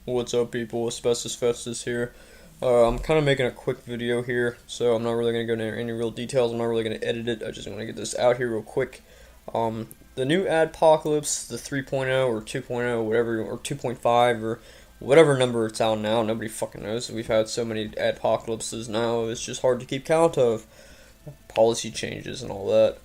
What's up, people? Asbestos Festus here. I'm kind of making a quick video here, so I'm not really going to go into any real details. I'm not really going to edit it. I just want to get this out here real quick. The new Adpocalypse, the 3.0 or 2.0, whatever, or 2.5 or whatever number it's out now, nobody fucking knows. We've had so many Adpocalypses now, it's just hard to keep count of policy changes and all that.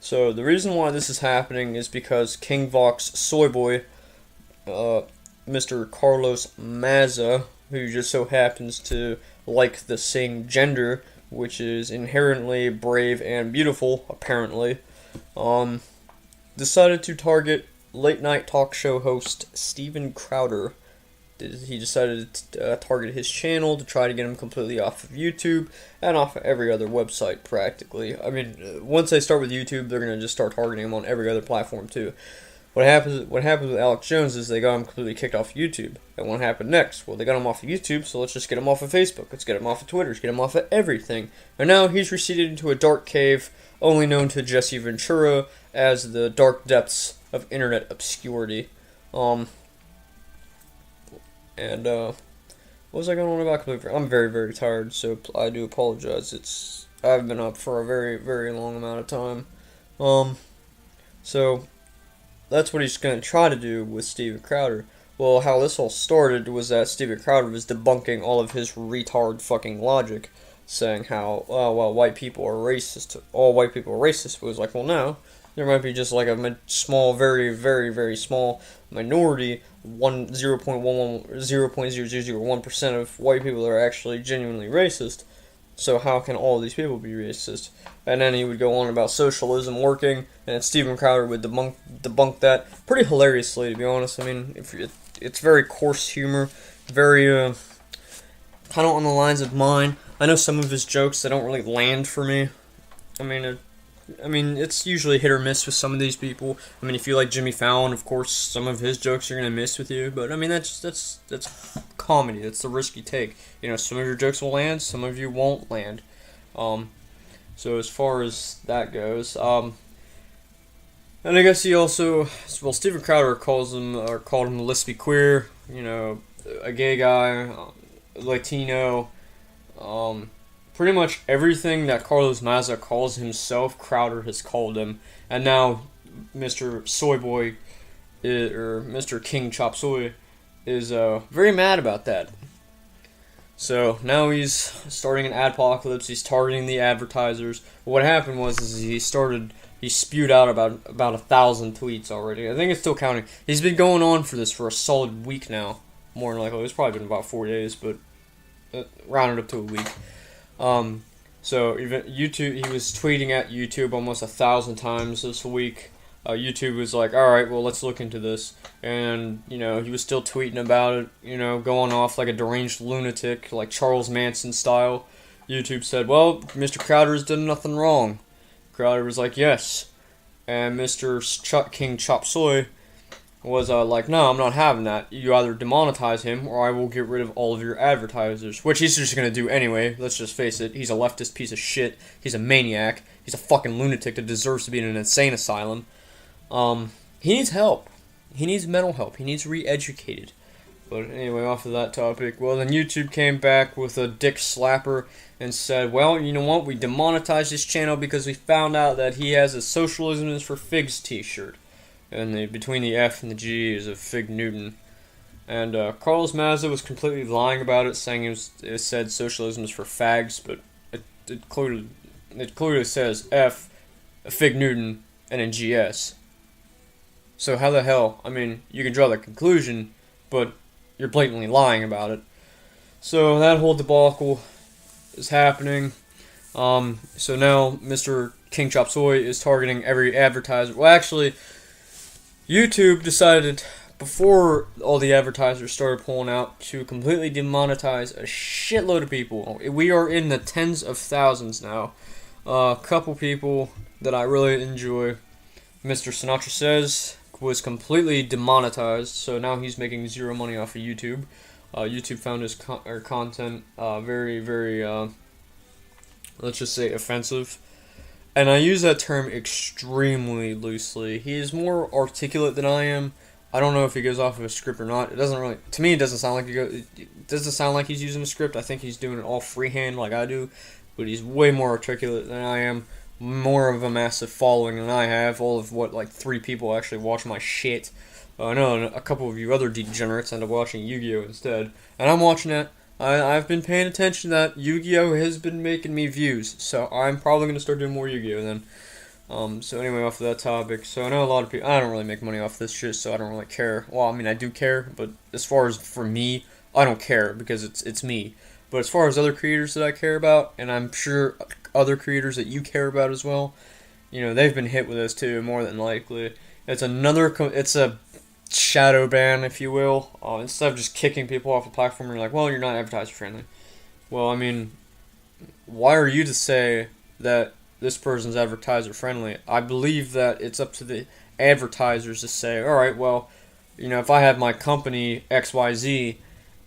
So the reason why this is happening is because King Vox Soyboy, Mr. Carlos Maza, who just so happens to like the same gender, which is inherently brave and beautiful, apparently, decided to target late-night talk show host Steven Crowder. He decided to target his channel to try to get him completely off of YouTube and off of every other website, practically. I mean, once they start with YouTube, they're going to just start targeting him on every other platform, too. What happens with Alex Jones is they got him completely kicked off of YouTube. And what happened next? Well, they got him off of YouTube, so let's just get him off of Facebook. Let's get him off of Twitter. Let's get him off of everything. And now he's receded into a dark cave, only known to Jesse Ventura as the dark depths of internet obscurity. What was I going on about? I'm very, very tired, so I do apologize. I've been up for a very, very long amount of time. So that's what he's going to try to do with Steven Crowder. Well, how this all started was that Steven Crowder was debunking all of his retard fucking logic, saying how, well, white people are racist. All white people are racist. But it was like, well, no. There might be just like a small, very, very, very small minority, 0.0001% of white people that are actually genuinely racist. So how can all these people be racist? And then he would go on about socialism working, and Steven Crowder would debunk that pretty hilariously, to be honest. I mean, it's very coarse humor, very kind of on the lines of mine. I know some of his jokes that don't really land for me. I mean, it's usually hit or miss with some of these people. I mean, if you like Jimmy Fallon, of course, some of his jokes are gonna miss with you. But I mean, that's comedy. That's the risk you take. You know, some of your jokes will land, some of you won't land. So as far as that goes, and I guess he also, well, Steven Crowder called him lispy queer. You know, a gay guy, Latino. Pretty much everything that Carlos Maza calls himself, Crowder has called him. And now Mr. Soyboy, or Mr. King Chop Soy, is very mad about that. So now he's starting an adpocalypse. He's targeting the advertisers. What happened was he spewed out about 1,000 tweets already. I think it's still counting. He's been going on for this for a solid week now. More than likely. It's probably been about 4 days, but rounded up to a week. So even YouTube, he was tweeting at YouTube almost 1,000 times this week. YouTube was like, alright, well, let's look into this. And, you know, he was still tweeting about it, you know, going off like a deranged lunatic, like Charles Manson style. YouTube said, well, Mr. Crowder has done nothing wrong. Crowder was like, yes. And Mr. King Chop Soy was like, no, I'm not having that. You either demonetize him, or I will get rid of all of your advertisers. Which he's just gonna do anyway, let's just face it. He's a leftist piece of shit. He's a maniac. He's a fucking lunatic that deserves to be in an insane asylum. He needs help. He needs mental help. He needs re-educated. But anyway, off of that topic, well, then YouTube came back with a dick slapper and said, well, you know what, we demonetized his channel because we found out that he has a Socialism is for Figs t-shirt. And between the F and the G is a Fig Newton. And Carlos Maza was completely lying about it, saying it said socialism is for fags, but it clearly says F, a Fig Newton, and a GS. So how the hell? I mean, you can draw the conclusion, but you're blatantly lying about it. So that whole debacle is happening. So now Mr. King Chop Soy is targeting every advertiser. Well, actually, YouTube decided, before all the advertisers started pulling out, to completely demonetize a shitload of people. We are in the tens of thousands now. A couple people that I really enjoy. Mr. Sinatra Says was completely demonetized, so now he's making zero money off of YouTube. YouTube found his content very, very, let's just say, offensive. And I use that term extremely loosely. He is more articulate than I am. I don't know if he goes off of a script or not. It doesn't really, to me, it doesn't sound like it doesn't sound like he's using a script. I think he's doing it all freehand like I do, but he's way more articulate than I am. More of a massive following than I have. All of what, like 3 people actually watch my shit. I know a couple of you other degenerates end up watching Yu-Gi-Oh instead, and I'm watching that. I've been paying attention to that. Yu-Gi-Oh has been making me views, so I'm probably gonna start doing more Yu-Gi-Oh then. So anyway, off of that topic, so I know a lot of people, I don't really make money off this shit, so I don't really care. Well, I mean, I do care, but as far as for me, I don't care, because it's me. But as far as other creators that I care about, and I'm sure other creators that you care about as well, you know, they've been hit with this too, more than likely. It's a shadow ban, if you will. Instead of just kicking people off the platform, you're like, well, you're not advertiser friendly. Well, I mean, why are you to say that this person's advertiser friendly? I believe that it's up to the advertisers to say, all right, well, you know, if I have my company XYZ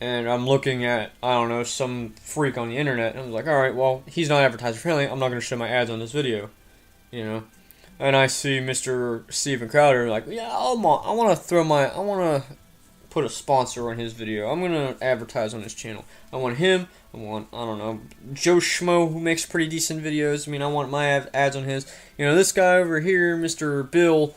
and I'm looking at, I don't know, some freak on the internet, and I'm like, all right, well, he's not advertiser friendly, I'm not going to show my ads on this video, you know. And I see Mr. Steven Crowder like, yeah, I want to put a sponsor on his video. I'm going to advertise on his channel. I want him. I want, I don't know, Joe Schmo, who makes pretty decent videos. I mean, I want my ads on his. You know, this guy over here, Mr. Bill,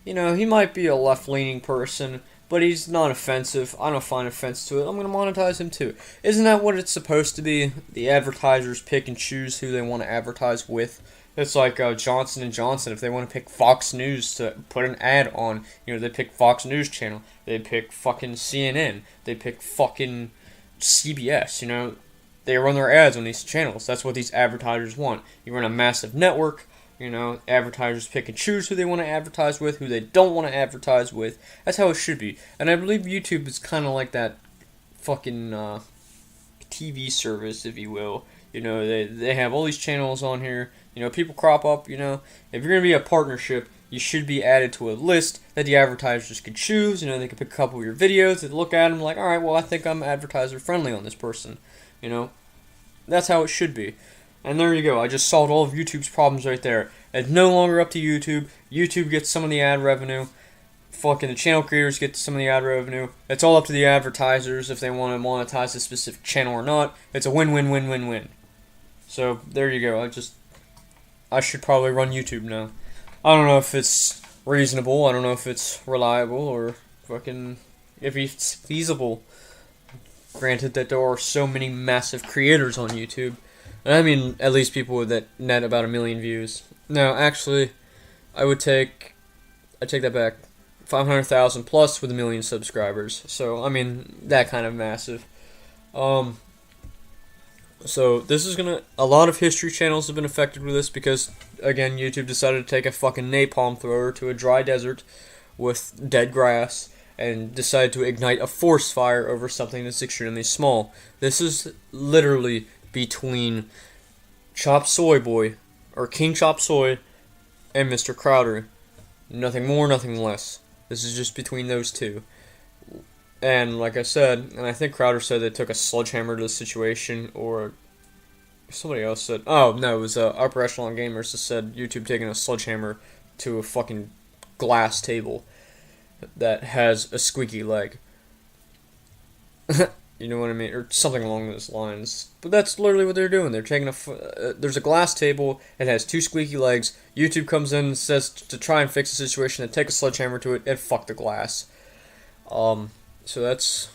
you know, he might be a left-leaning person, but he's not offensive. I don't find offense to it. I'm going to monetize him too. Isn't that what it's supposed to be? The advertisers pick and choose who they want to advertise with. It's like Johnson & Johnson. If they want to pick Fox News to put an ad on, you know, they pick Fox News Channel. They pick fucking CNN. They pick fucking CBS, you know. They run their ads on these channels. That's what these advertisers want. You run a massive network, you know, advertisers pick and choose who they want to advertise with, who they don't want to advertise with. That's how it should be. And I believe YouTube is kind of like that fucking TV service, if you will. You know, they have all these channels on here. You know, people crop up, you know. If you're going to be a partnership, you should be added to a list that the advertisers could choose. You know, they could pick a couple of your videos and look at them like, all right, well, I think I'm advertiser friendly on this person. You know, that's how it should be. And there you go. I just solved all of YouTube's problems right there. It's no longer up to YouTube. YouTube gets some of the ad revenue. Fucking the channel creators get some of the ad revenue. It's all up to the advertisers if they want to monetize a specific channel or not. It's a win-win-win-win-win. So, there you go. I should probably run YouTube now. I don't know if it's reasonable. I don't know if it's reliable or fucking if it's feasible. Granted that there are so many massive creators on YouTube. And I mean, at least people that net about 1 million views. No, actually, I take that back. 500,000 plus with 1 million subscribers. So, I mean, that kind of massive. So this is a lot of history channels have been affected with this because, again, YouTube decided to take a fucking napalm thrower to a dry desert with dead grass and decided to ignite a forest fire over something that's extremely small. This is literally between Chop Soy Boy, or King Chop Soy, and Mr. Crowder. Nothing more, nothing less. This is just between those two. And like I said, and I think Crowder said they took a sledgehammer to the situation, or somebody else said, oh no, it was Upper Echelon Gamers that said YouTube taking a sledgehammer to a fucking glass table that has a squeaky leg. You know what I mean? Or something along those lines. But that's literally what they're doing. They're taking there's a glass table, it has 2 squeaky legs. YouTube comes in and says to try and fix the situation, and take a sledgehammer to it, and fuck the glass. So that's,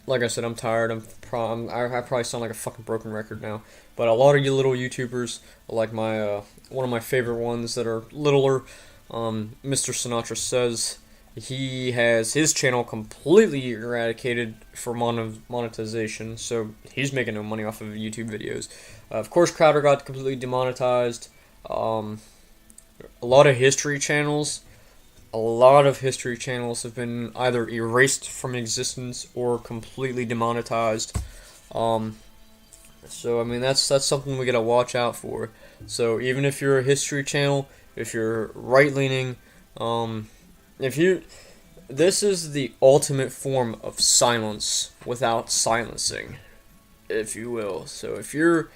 like I said, I'm tired. I probably sound like a fucking broken record now. But a lot of you little YouTubers, like my one of my favorite ones that are littler, Mr. Sinatra Says, he has his channel completely eradicated for monetization, so he's making no money off of YouTube videos. Of course, Crowder got completely demonetized. A lot of history channels have been either erased from existence or completely demonetized. So I mean that's something we gotta watch out for. So even if you're a history channel, if you're right-leaning, this is the ultimate form of silence without silencing, if you will. So if you're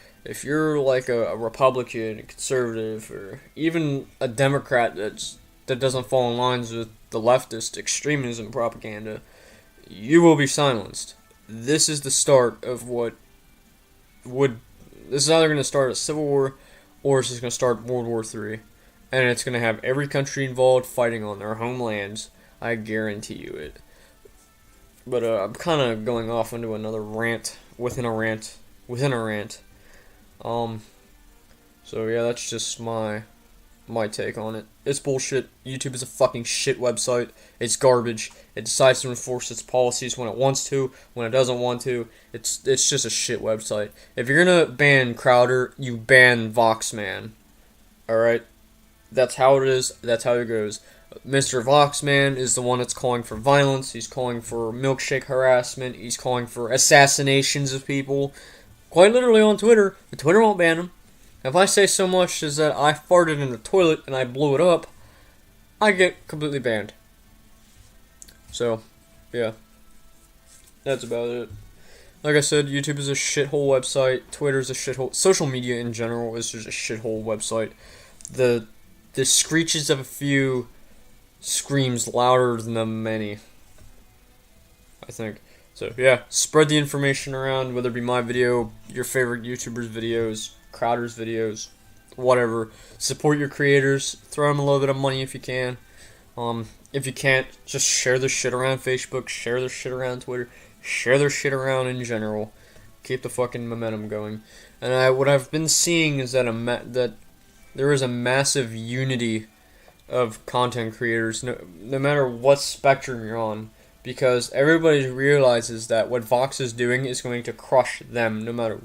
like a Republican, a conservative, or even a Democrat that doesn't fall in lines with the leftist extremism propaganda, you will be silenced. This is the start of what would... This is either going to start a civil war, or it's just going to start World War III. And it's going to have every country involved fighting on their homelands. I guarantee you it. But I'm kind of going off into another rant within a rant within a rant. So yeah, that's just my take on it. It's bullshit. YouTube is a fucking shit website. It's garbage. It decides to enforce its policies when it wants to, when it doesn't want to. It's just a shit website. If you're gonna ban Crowder, you ban Voxman. Alright? That's how it is. That's how it goes. Mr. Voxman is the one that's calling for violence. He's calling for milkshake harassment. He's calling for assassinations of people. Quite literally on Twitter. But Twitter won't ban him. If I say so much as that I farted in the toilet and I blew it up, I get completely banned. So, yeah. That's about it. Like I said, YouTube is a shithole website. Twitter is a shithole. Social media in general is just a shithole website. The screeches of a few screams louder than the many, I think. So, yeah. Spread the information around, whether it be my video, your favorite YouTuber's videos, Crowder's videos, whatever. Support your creators. Throw them a little bit of money if you can. If you can't, just share their shit around Facebook, share their shit around Twitter, share their shit around in general. Keep the fucking momentum going. And what I've been seeing is that that there is a massive unity of content creators, no matter what spectrum you're on, because everybody realizes that what Vox is doing is going to crush them, no matter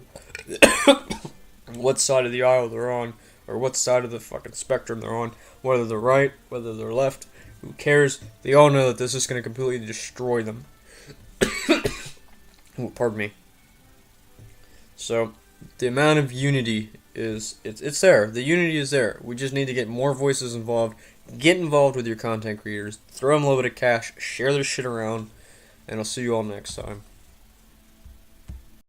what side of the aisle they're on, or what side of the fucking spectrum they're on, whether they're right, whether they're left, who cares? They all know that this is going to completely destroy them. Ooh, pardon me. So, the amount of unity it's there. The unity is there. We just need to get more voices involved. Get involved with your content creators. Throw them a little bit of cash. Share their shit around. And I'll see you all next time.